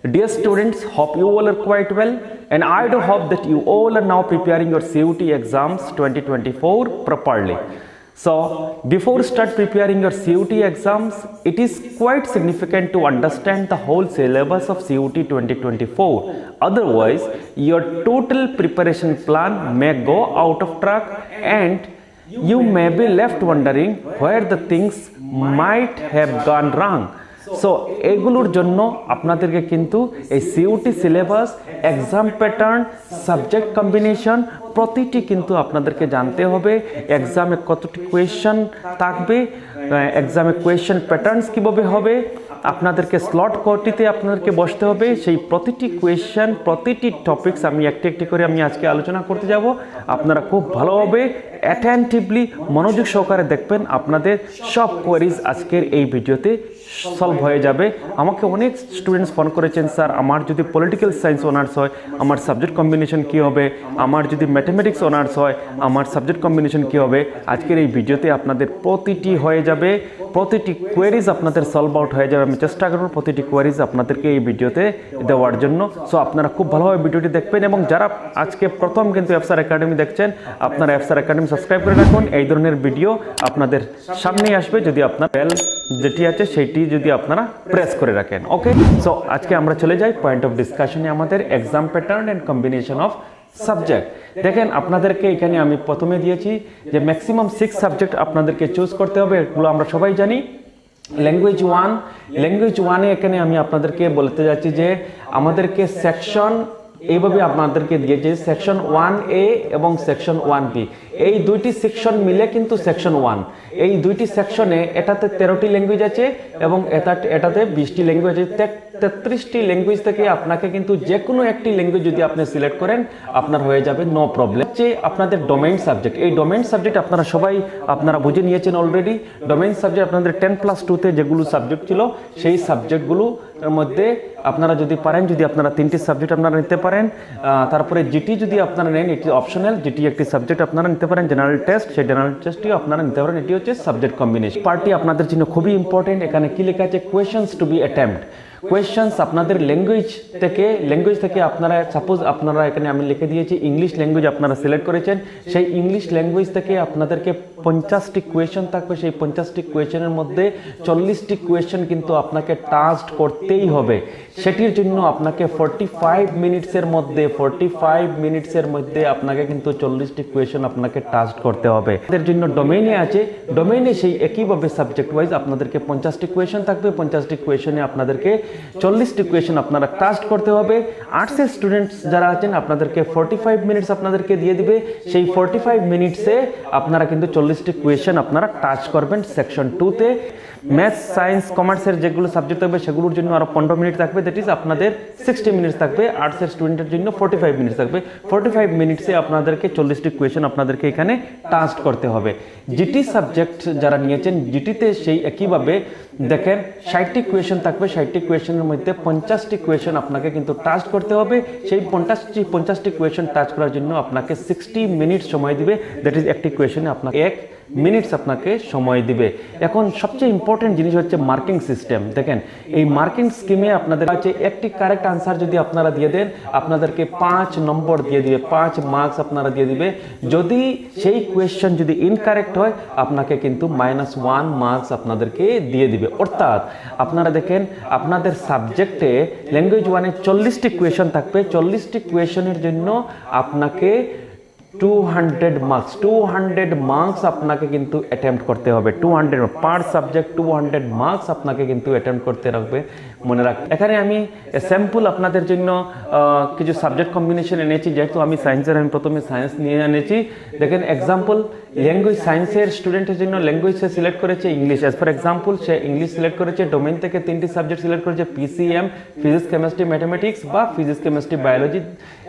Dear students, hope you all are quite well, and I do hope that you all are now preparing your CUT exams 2024 properly. So, before start preparing your CUT exams, it is quite significant to understand the whole syllabus of CUT 2024. Otherwise, your total preparation plan may go out of track and you may be left wondering where the things might have gone wrong. So এগুলোর জন্য আপনাদেরকে কিন্তু এই CUET syllabus, exam pattern, subject combination প্রতিটি কিন্তু আপনাদেরকে জানতে হবে। এক্সামে কতটি কোয়েশ্চেন থাকবে, এক্সামে কোয়েশ্চেন প্যাটার্নস কীভাবে হবে, আপনাদেরকে স্লট কটিতে আপনাদেরকে বসতে হবে, সেই প্রতিটি কোয়েশ্চেন, প্রতিটি টপিকস আমি একটি একটি করে আমি আজকে আলোচনা করতে যাব। আপনারা খুব ভালোভাবে অ্যাটেন্টিভলি মনোযোগ সহকারে দেখবেন, আপনাদের সব কোয়েরিজ আজকের এই ভিডিওতে সলভ হয়ে যাবে। আমাকে অনেক স্টুডেন্টস ফোন করেছেন, স্যার আমার যদি পলিটিক্যাল সায়েন্স অনার্স হয় আমার সাবজেক্ট কম্বিনেশন কী হবে, আমার যদি ম্যাথমেটিক্স অনার্স হয় আমার সাবজেক্ট কম্বিনেশন কী হবে। আজকের এই ভিডিওতে আপনাদের প্রতিটি হয়ে যাবে, প্রতিটি কোয়েরিজ আপনাদের সলভ আউট হয়ে যাবে। আমি চেষ্টা করব প্রতিটি কোয়েরিজ আপনাদেরকে এই ভিডিওতে দেওয়ার জন্য। সো আপনারা খুব ভালোভাবে ভিডিওটি দেখবেন, এবং যারা আজকে প্রথম কিন্তু এফসার একাডেমি দেখছেন আপনারা এফসার একাডেমি সাবস্ক্রাইব করে রাখুন। এই ধরনের ভিডিও আপনাদের সামনেই আসবে যদি আপনার বেল যেটি আছে সেইটি যদি আপনারা প্রেস করে রাখেন। ওকে, সো আজকে আমরা চলে যাই পয়েন্ট অফ ডিসকাশনে, আমাদের exam pattern and combination of subject. দেখেন আপনাদেরকে এখানে আমি প্রথমে দিয়েছি যে ম্যাক্সিমাম 6 সাবজেক্ট আপনাদেরকে চুজ করতে হবে, এগুলো আমরা সবাই জানি। ল্যাঙ্গুয়েজ 1 এখানে আমি আপনাদেরকে বলতে যাচ্ছি যে আমাদেরকে সেকশন এইভাবে আপনাদেরকে দিয়েছে, সেকশন 1A এবং সেকশন 1B, এই দুইটি সেকশন মিলে কিন্তু সেকশন 1। এই দুইটি সেকশনে এটাতে 13টি ল্যাঙ্গুয়েজ আছে এবং এটাতে 20টি ল্যাঙ্গুয়েজ আছে। 33টি ল্যাঙ্গুয়েজ থেকে আপনাকে কিন্তু যে কোনো একটি ল্যাঙ্গুয়েজ যদি আপনি সিলেক্ট করেন আপনার হয়ে যাবে, নো প্রবলেম। যে আপনাদের ডোমেইন সাবজেক্ট, এই ডোমেইন সাবজেক্ট আপনারা সবাই বুঝে নিয়েছেন অলরেডি। ডোমেইন সাবজেক্ট আপনাদের 10+2-তে যেগুলো সাবজেক্ট ছিল সেই সাবজেক্টগুলোর মধ্যে আপনারা যদি পারেন, যদি আপনারা 3টি সাবজেক্ট আপনারা নিতে পারেন। তারপরে জিটি যদি আপনারা নেন এটি অপশনাল, জিটি একটি সাবজেক্ট আপনারা নিতে পারেন। জেনারেল টেস্ট, সেই জেনারেল টেস্টটিও আপনারা নিতে পারেন। এটি হচ্ছে সাবজেক্ট কম্বিনেশন পার্টি আপনাদের জন্য খুবই ইম্পর্টেন্ট। এখানে কি লেখা আছে, questions to be attempt. Questions আপনাদের ল্যাঙ্গুয়েজ থেকে আপনারা সাপোজ আপনারা এখানে আমি লিখে দিয়েছি ইংলিশ ল্যাঙ্গুয়েজ আপনারা সিলেক্ট করেছেন, সেই ইংলিশ ল্যাঙ্গুয়েজ থেকে আপনাদেরকে 50টি কোয়েশ্চেন থাকবে। সেই 50টি কোয়েশ্চেনের মধ্যে 40টি কোয়েশ্চেন কিন্তু আপনাকে টাস্ক করতেই হবে। সেটির জন্য আপনাকে 45 মিনিটসের মধ্যে আপনাকে কিন্তু 40টি কোয়েশ্চেন আপনাকে টাস্ক করতে হবে। এর জন্য ডোমেইনে আছে, ডোমেইনে সেই একইভাবে সাবজেক্ট ওয়াইজ আপনাদেরকে 50টি কোয়েশ্চেন থাকবে। 50টি কোয়েশ্চনে আপনাদেরকে 40টি কোয়েশ্চেন আপনারা টাস্ক করতে হবে। আর্টসের স্টুডেন্টস যারা আছেন আপনাদেরকে 45 মিনিটস আপনাদেরকে দিয়ে দিবে। সেই 45 মিনিটসে আপনারা কিন্তু 40টি কোয়েশ্চেন আপনারা টাস্ক করবেন সেকশন 2-তে। ম্যাথস, সায়েন্স, কমার্সের যেগুলো সাবজেক্ট থাকবে সেগুলোর জন্য আরও 15 মিনিট থাকবে, দ্যাট ইজ আপনাদের 60 মিনিটস থাকবে। আর্টসের স্টুডেন্টের জন্য 45 মিনিটস থাকবে। 45 মিনিটসে আপনাদেরকে 40টি কোয়েশ্চেন আপনাদেরকে এখানে টাস্ক করতে হবে। জিটি সাবজেক্ট যারা নিয়েছেন, জিটিতে সেই একইভাবে দেখেন 60টি কোয়েশ্চেন থাকবে। 60টি কোয়েশ্চেনের মধ্যে 50টি কোয়েশ্চেন আপনাকে কিন্তু টাস্ক করতে হবে। সেই 50টি কোয়েশ্চেন টাস্ক করার জন্য আপনাকে 60 মিনিট সময় দিবে, দ্যাট ইজ একটি কোয়েশ্চেনে আপনাকে 1 মিনিটস আপনাকে সময় দিবে। এখন সবচেয়ে ইম্পর্টেন্ট জিনিস হচ্ছে মার্কিং সিস্টেম। দেখেন এই মার্কিং স্কিমে আপনাদের কাছে একটি কারেক্ট আনসার যদি আপনারা দিয়ে দেন আপনাদেরকে 5 নম্বর দিয়ে দিবে, 5 মার্কস আপনারা দিয়ে দিবে। যদি সেই কোয়েশ্চেন যদি ইনকারেক্ট হয় আপনাকে কিন্তু -1 মার্কস আপনাদেরকে দিয়ে দিবে। অর্থাৎ আপনারা দেখেন আপনাদের সাবজেক্টে ল্যাঙ্গুয়েজ 1-এ 40টি কোয়েশ্চেন থাকবে। 40টি কোয়েশ্চেনের জন্য আপনাকে 200 মার্কস আপনাকে কিন্তু অ্যাটেম্প্ট করতে হবে। 200 পার সাবজেক্ট 200 মার্কস আপনাকে কিন্তু অ্যাটেম্প্ট করতে রাখবে, মনে রাখবেন। এখানে আমি স্যাম্পল আপনাদের জন্য কিছু সাবজেক্ট কম্বিনেশন এনেছি, যেহেতু আমি সায়েন্সের, আমি প্রথমে সায়েন্স নিয়ে এনেছি। দেখেন এক্সাম্পল, ল্যাঙ্গুয়েজ সায়েন্সের স্টুডেন্টের জন্য ল্যাঙ্গুয়েজ সে সিলেক্ট করেছে English. As for example say English select করেছে। ডোমেইন থেকে 3টি সাবজেক্ট সিলেক্ট করেছে, পিসিএম, ফিজিক্স, কেমিস্ট্রি, ম্যাথমেটিক্স বা ফিজিক্স, কেমিস্ট্রি, বায়োলজি,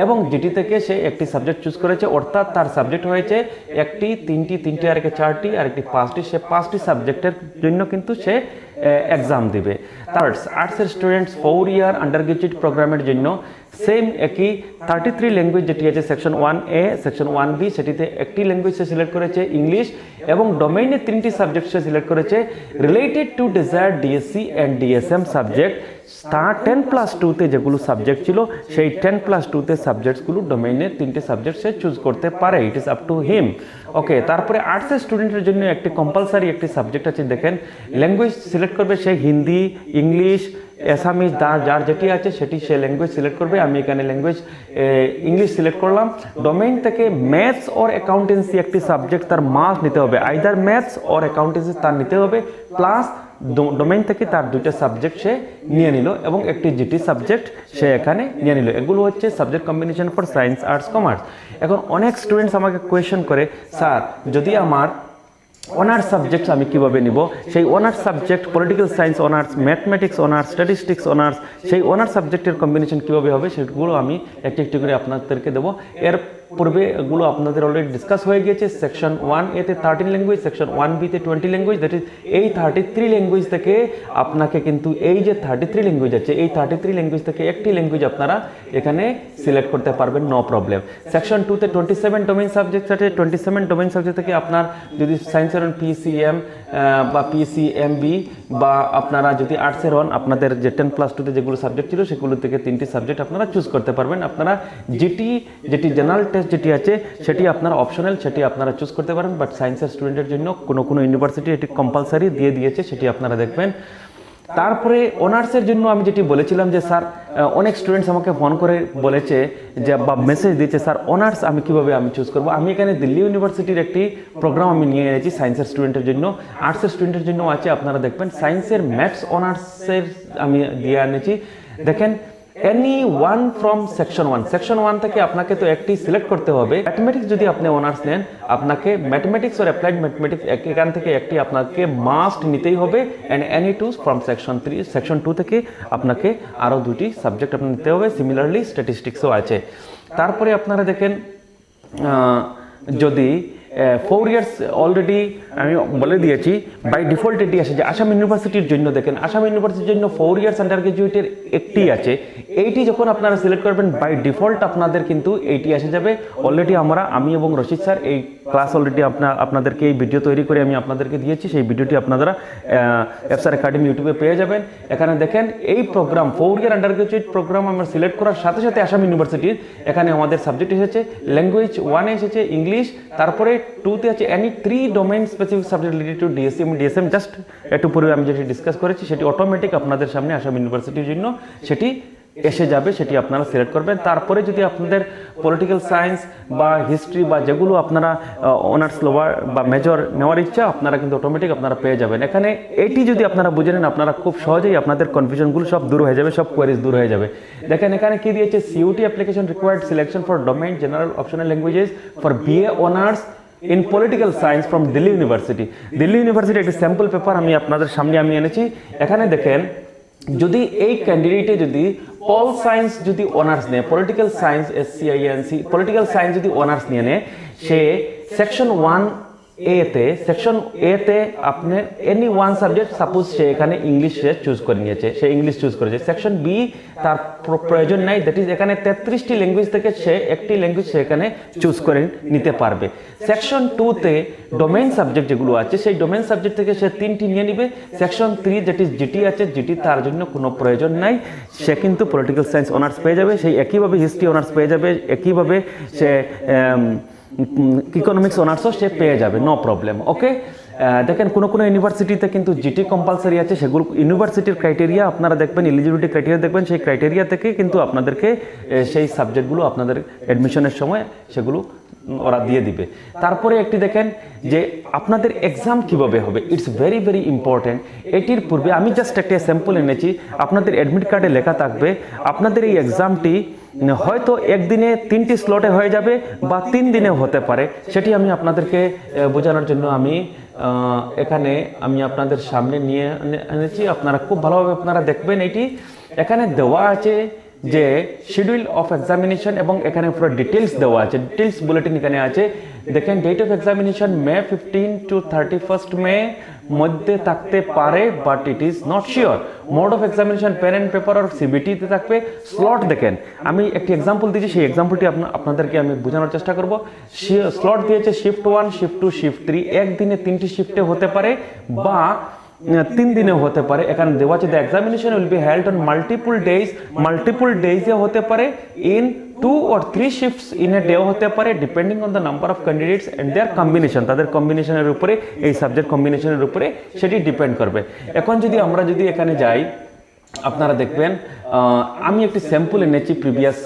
এবং জিটি থেকে সে একটি সাবজেক্ট চুজ করেছে। অর্থাৎ তার সাবজেক্ট হয়েছে একটি, 3টি, আর 4টি, আর একটি 5টি। সে 5টি সাবজেক্টের জন্য কিন্তু সে এক্সাম দিবে। তার আর্টসের স্টুডেন্টস 4 ইয়ার আন্ডার গ্রাজুয়েট প্রোগ্রামের জন্য সেম একই 33 ল্যাঙ্গুয়েজ যেটি আছে সেকশন 1A সেকশন 1B, সেটিতে একটি ল্যাঙ্গুয়েজ সে সিলেক্ট করেছে ইংলিশ, এবং ডোমেইনে 3টি সাবজেক্ট সে সিলেক্ট করেছে related to desired DSC and DSM subject. তার 10+2-তে যেগুলো সাবজেক্ট ছিল সেই 10+2-তে সাবজেক্টসগুলো ডোমেইনে 3টে সাবজেক্ট সে চুজ করতে পারে, it is up to him. Okay, তারপরে আর্টসের স্টুডেন্টের জন্য একটি কম্পালসারি একটি সাবজেক্ট আছে, দেখেন ল্যাঙ্গুয়েজ সিলেক্ট করবে সে হিন্দি, ইংলিশ, অ্যাসামিজ, যার যেটি আছে সেটি সে ল্যাঙ্গুয়েজ সিলেক্ট করবে। আমি এখানে ল্যাঙ্গুয়েজ ইংলিশ সিলেক্ট করলাম। ডোমেইন থেকে ম্যাথস অর অ্যাকাউন্টেন্সি একটি সাবজেক্ট তার মাস্ট নিতে হবে, আইদার ম্যাথস অর অ্যাকাউন্টেন্সি তার নিতে হবে, প্লাস ডোমেইন থেকে তার 2টা সাবজেক্ট সে নিয়ে নিল এবং একটি জিটি সাবজেক্ট সে এখানে নিয়ে নিল। এগুলো হচ্ছে subject combination for science, arts, commerce. এখন অনেক স্টুডেন্টস আমাকে কোয়েশ্চেন করে, স্যার যদি আমার অনার্স সাবজেক্ট আমি কিভাবে নিব, সেই honours subject political science honours, mathematics honours, statistics honours, সেই অনার্স সাবজেক্টের কম্বিনেশন কিভাবে হবে সেগুলো আমি একটি একটি করে আপনাদেরকে দেবো। এর পূর্বে এগুলো আপনাদের অলরেডি ডিসকাস হয়ে গিয়েছে। সেকশন 1A-তে 13 ল্যাঙ্গুয়েজ, সেকশন 1B-তে 20 ল্যাঙ্গুয়েজ, দ্যাট ইজ এই 33 ল্যাঙ্গুয়েজ থেকে আপনাকে কিন্তু এই যে 33 ল্যাঙ্গুয়েজ আছে এই 33 ল্যাঙ্গুয়েজ থেকে একটি ল্যাঙ্গুয়েজ আপনারা এখানে সিলেক্ট করতে পারবেন, নো প্রবলেম। সেকশন 2-তে 27 ডোমেইন সাবজেক্ট আছে, 27 ডোমেইন সাবজেক্ট থেকে আপনার যদি সায়েন্সের হন পিসিএম বা পিসিএমবি, বা আপনারা যদি আর্টসের হন আপনাদের যে 10+2-তে যেগুলো সাবজেক্ট ছিল সেগুলো থেকে 3টি সাবজেক্ট আপনারা চুজ করতে পারবেন। আপনারা যেটি জেনারেল টেস্ট যেটি আছে সেটি আপনার অপশনাল, সেটি আপনারা চুজ করতে পারেন, বাট সায়েন্সের স্টুডেন্টের জন্য কোনো ইউনিভার্সিটি এটি কম্পালসারি দিয়ে দিয়েছে, সেটি আপনারা দেখবেন। তারপরে অনার্সের জন্য আমি যেটি বলেছিলাম যে স্যার অনেক স্টুডেন্টস আমাকে ফোন করে বলেছে যে বা মেসেজ দিয়েছে, স্যার অনার্স আমি কিভাবে চুজ করবো। আমি এখানে দিল্লি ইউনিভার্সিটির একটি প্রোগ্রাম আমি নিয়ে এনেছি সায়েন্সের স্টুডেন্টের জন্য, আর্টসের স্টুডেন্টের জন্য আছে। আপনারা দেখবেন সায়েন্সের ম্যাথস অনার্সের আমি দিয়ে এনেছি। দেখেন any one from section 1, section 1 থেকে আপনাকে তো একটি সিলেক্ট করতে হবে। ম্যাথমেটিক্স যদি আপনি অনার্স নেন আপনাকে ম্যাথমেটিক্স আর অ্যাপ্লাইড ম্যাথমেটিক্স এখান থেকে একটি আপনাকে মাস্ট নিতেই হবে, and any two from section 3, section 2 থেকে আপনাকে আরও 2টি সাবজেক্ট আপনার নিতে হবে। সিমিলারলি স্ট্যাটিস্টিক্সও আছে। তারপরে আপনারা দেখেন যদি 4 ইয়ার্স অলরেডি আমি বলে দিয়েছি, বাই ডিফল্ট এটি আসে যে আসাম ইউনিভার্সিটির জন্য। দেখেন আসাম ইউনিভার্সিটির জন্য 4 ইয়ার্স আন্ডার গ্রাজুয়েটের একটি আছে, এইটি যখন আপনারা সিলেক্ট করবেন বাই ডিফল্ট আপনাদের কিন্তু এইটি এসে যাবে। অলরেডি আমি এবং রশিদ স্যার এই ক্লাস অলরেডি আপনাদেরকে এই ভিডিও তৈরি করে আমি আপনাদেরকে দিয়েছি, সেই ভিডিওটি আপনারা এফসার একাডেমি ইউটিউবে পেয়ে যাবেন। এখানে দেখেন এই program 4 year undergraduate program আমরা সিলেক্ট করার সাথে সাথে আসাম ইউনিভার্সিটির এখানে আমাদের সাবজেক্ট এসেছে ল্যাঙ্গুয়েজ, 1 এসেছে ইংলিশ, তারপরে 2-তে আছে any 3 domain specific subject related to DSC এবং ডিএসএম। জাস্ট একটু পূর্বে আমি যেটি ডিসকাস করেছি সেটি অটোমেটিক আপনাদের সামনে আসাম ইউনিভার্সিটির জন্য সেটি এসে যাবে, সেটি আপনারা সিলেক্ট করবেন। তারপরে যদি আপনাদের পলিটিক্যাল সায়েন্স বা হিস্ট্রি বা যেগুলো আপনারা অনার্স লোয়ার বা মেজর নেওয়ার ইচ্ছা আপনারা কিন্তু অটোমেটিক আপনারা পেয়ে যাবেন। এখানে এটি যদি আপনারা বুঝে নেন আপনারা খুব সহজেই আপনাদের কনফিউশনগুলো সব দূর হয়ে যাবে, সব কোয়ারিজ দূর হয়ে যাবে। দেখেন এখানে কি দিয়েছে, CUET application required selection for domain general optional languages for BA honours in political science from Delhi university. Delhi university একটি স্যাম্পল পেপার আমি আপনাদের সামনে এনেছি। এখানে দেখেন যদি এই ক্যান্ডিডেটে যদি পল সায়েন্স যদি অনার্স নেয়, political science SCINC political science যদি অনার্স নিয়ে নেয়, সে সেকশন 1A-তে আপনি এনি ওয়ান সাবজেক্ট, সাপোজ সে এখানে ইংলিশ চুজ করে নিয়েছে, সে ইংলিশ চুজ করেছে। সেকশন B তার প্রয়োজন নাই, দ্যাট ইজ এখানে 33টি ল্যাঙ্গুয়েজ থেকে সে একটি ল্যাঙ্গুয়েজ সে এখানে চুজ করে নিতে পারবে। সেকশন 2-তে ডোমেইন সাবজেক্ট যেগুলো আছে সেই ডোমেইন সাবজেক্ট থেকে সে 3টি নিয়ে নিবে। সেকশন 3 দ্যাট ইজ জিটি আছে, জিটি তার জন্য কোনো প্রয়োজন নাই, সে কিন্তু পলিটিক্যাল সায়েন্স অনার্স পেয়ে যাবে। সেই একইভাবে হিস্ট্রি অনার্স পেয়ে যাবে, একইভাবে সে ইকোনমিক্স অনার্সও সে পেয়ে যাবে, নো প্রবলেম। ওকে, দেখেন কোনো ইউনিভার্সিটিতে কিন্তু জিটি কম্পালসারি আছে, সেগুলো ইউনিভার্সিটির ক্রাইটেরিয়া আপনারা দেখবেন, এলিজিবিলিটি ক্রাইটেরিয়া দেখবেন, সেই ক্রাইটেরিয়া থেকে কিন্তু আপনাদেরকে সেই সাবজেক্টগুলো আপনাদের অ্যাডমিশনের সময় সেগুলো ওরা দিয়ে দিবে। তারপরে একটি দেখেন যে আপনাদের এক্সাম কিভাবে হবে, ইটস ভেরি ভেরি ইম্পর্টেন্ট। এটির পূর্বে আমি জাস্ট একটা স্যাম্পল এনেছি, আপনাদের অ্যাডমিট কার্ডে লেখা থাকবে আপনাদের এই এক্সামটি হয়তো একদিনে 3টি স্লটে হয়ে যাবে বা 3 দিনেও হতে পারে। সেটি আমি আপনাদেরকে বোঝানোর জন্য এখানে আমি আপনাদের সামনে নিয়ে এনেছি। আপনারা খুব ভালোভাবে আপনারা দেখবেন। এটি এখানে দেওয়া আছে যে শিডিউল অফ এক্সামিনেশন এবং এখানে পুরো ডিটেলস দেওয়া আছে, ডিটেলস বুলেটিন এখানে আছে। দেখেন date of examination May 15 to 31st May, মধ্যে থাকতে পারে, but it is not sure. Mode of examination pen and paper আর সিবিটিতে থাকবে। স্লট দেখেন, আমি একটি এক্সাম্পল দিয়েছি, সেই এক্সাম্পলটি আপনাদেরকে আমি বোঝানোর চেষ্টা করব। স্লট দিয়েছে শিফট 1, শিফট 2, শিফট 3, একদিনে 3টি শিফটে হতে পারে বা 3 দিনেও হতে পারে। এখানে দেওয়া আছে the examination will be held on multiple ডেজে হতে পারে, in 2 or 3 shifts in a day হতে পারে, depending on the number of candidates and their combination, তাদের কম্বিনেশনের উপরে, এই সাবজেক্ট কম্বিনেশনের উপরে সেটি ডিপেন্ড করবে। এখন আমরা যদি এখানে যাই, আপনারা দেখবেন আমি একটি স্যাম্পল এনেছি প্রিভিয়াস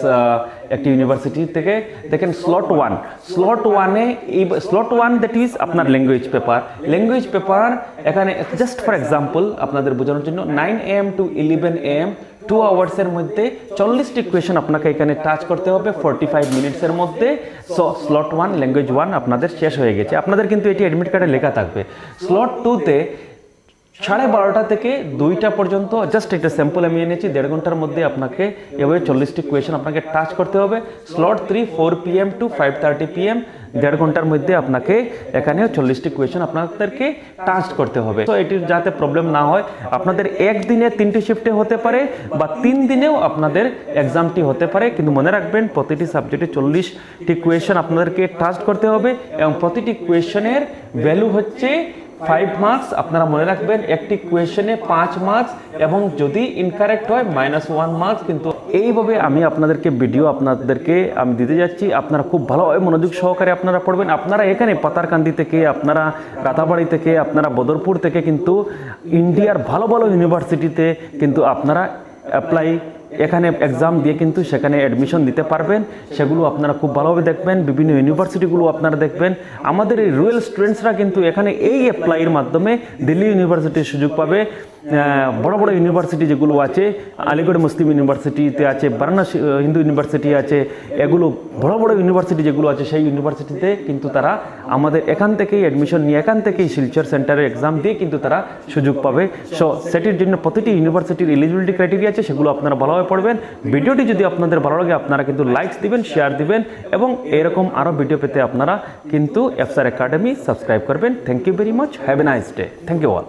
একটি ইউনিভার্সিটি থেকে। দেখেন স্লট 1 স্লট 1 দ্যাট ইজ আপনার ল্যাঙ্গুয়েজ পেপার। এখানে জাস্ট ফর এক্সাম্পল আপনাদের বোঝানোর জন্য 9 AM to 11 AM 2 আওয়ার্সের মধ্যে 40টি কোয়েশন আপনাকে এখানে টাচ করতে হবে 45 মিনিটসের মধ্যে। সো স্লট 1 ল্যাঙ্গুয়েজ 1 আপনাদের শেষ হয়ে গেছে। আপনাদের কিন্তু এটি অ্যাডমিট কার্ডে লেখা থাকবে। স্লট 2তে 12:30 থেকে 2টা পর্যন্ত, জাস্ট একটা স্যাম্পল আমি এনেছি, 1.5 ঘন্টার মধ্যে আপনাকে এভাবে 40টি কোয়েশন আপনাকে টাচ করতে হবে। স্লট 3 4 PM to 5:30 PM 1.5 ঘন্টার মধ্যে আপনাকে এখানেও 40টি কোয়েশন আপনাদেরকে টাচ করতে হবে। তো এটির যাতে প্রবলেম না হয়, আপনাদের একদিনে 3টি শিফটে হতে পারে বা 3 দিনেও আপনাদের এক্সামটি হতে পারে, কিন্তু মনে রাখবেন প্রতিটি সাবজেক্টে 40টি কোয়েশন আপনাদেরকে টাচ করতে হবে এবং প্রতিটি কোয়েশনের ভ্যালু হচ্ছে 5 মার্কস। আপনারা মনে রাখবেন একটি কোয়েশনে 5 মার্কস এবং যদি ইনকারেক্ট হয় -1 মার্কস। কিন্তু এইভাবে আমি আপনাদেরকে ভিডিও আমি দিতে যাচ্ছি, আপনারা খুব ভালোভাবে মনোযোগ সহকারে আপনারা পড়বেন। আপনারা এখানে পাতারকান্দি থেকে, আপনারা রাতাবাড়ি থেকে, আপনারা বদরপুর থেকে কিন্তু ইন্ডিয়ার ভালো ভালো ইউনিভার্সিটিতে কিন্তু আপনারা এখানে এক্সাম দিয়ে কিন্তু সেখানে অ্যাডমিশন দিতে পারবেন। সেগুলো আপনারা খুব ভালোভাবে দেখবেন, বিভিন্ন ইউনিভার্সিটিগুলো আপনারা দেখবেন। আমাদের এই রয়্যাল স্টুডেন্টসরা কিন্তু এখানে এই অ্যাপ্লাইয়ের মাধ্যমে দিল্লি ইউনিভার্সিটির সুযোগ পাবে। বড় বড় ইউনিভার্সিটি যেগুলো আছে, আলিগড় মুসলিম ইউনিভার্সিটিতে আছে, বারাণসী হিন্দু ইউনিভার্সিটি আছে, এগুলো বড় বড় ইউনিভার্সিটি যেগুলো আছে, সেই ইউনিভার্সিটিতে কিন্তু তারা আমাদের এখান থেকেই অ্যাডমিশন নিয়ে, এখান থেকেই শিলচর সেন্টারে এক্সাম দিয়ে কিন্তু তারা সুযোগ পাবে। সো সেটির জন্য প্রতিটি ইউনিভার্সিটির এলিজিবিলিটি ক্রাইটেরিয়া আছে, সেগুলো আপনারা ভালোভাবে পড়বেন। ভিডিওটি যদি আপনাদের ভালো লাগে, আপনারা কিন্তু লাইকস দিবেন, শেয়ার দিবেন এবং এরকম আরও ভিডিও পেতে আপনারা কিন্তু এফসার একাডেমি সাবস্ক্রাইব করবেন। Thank you very much, have a nice day. Thank you all.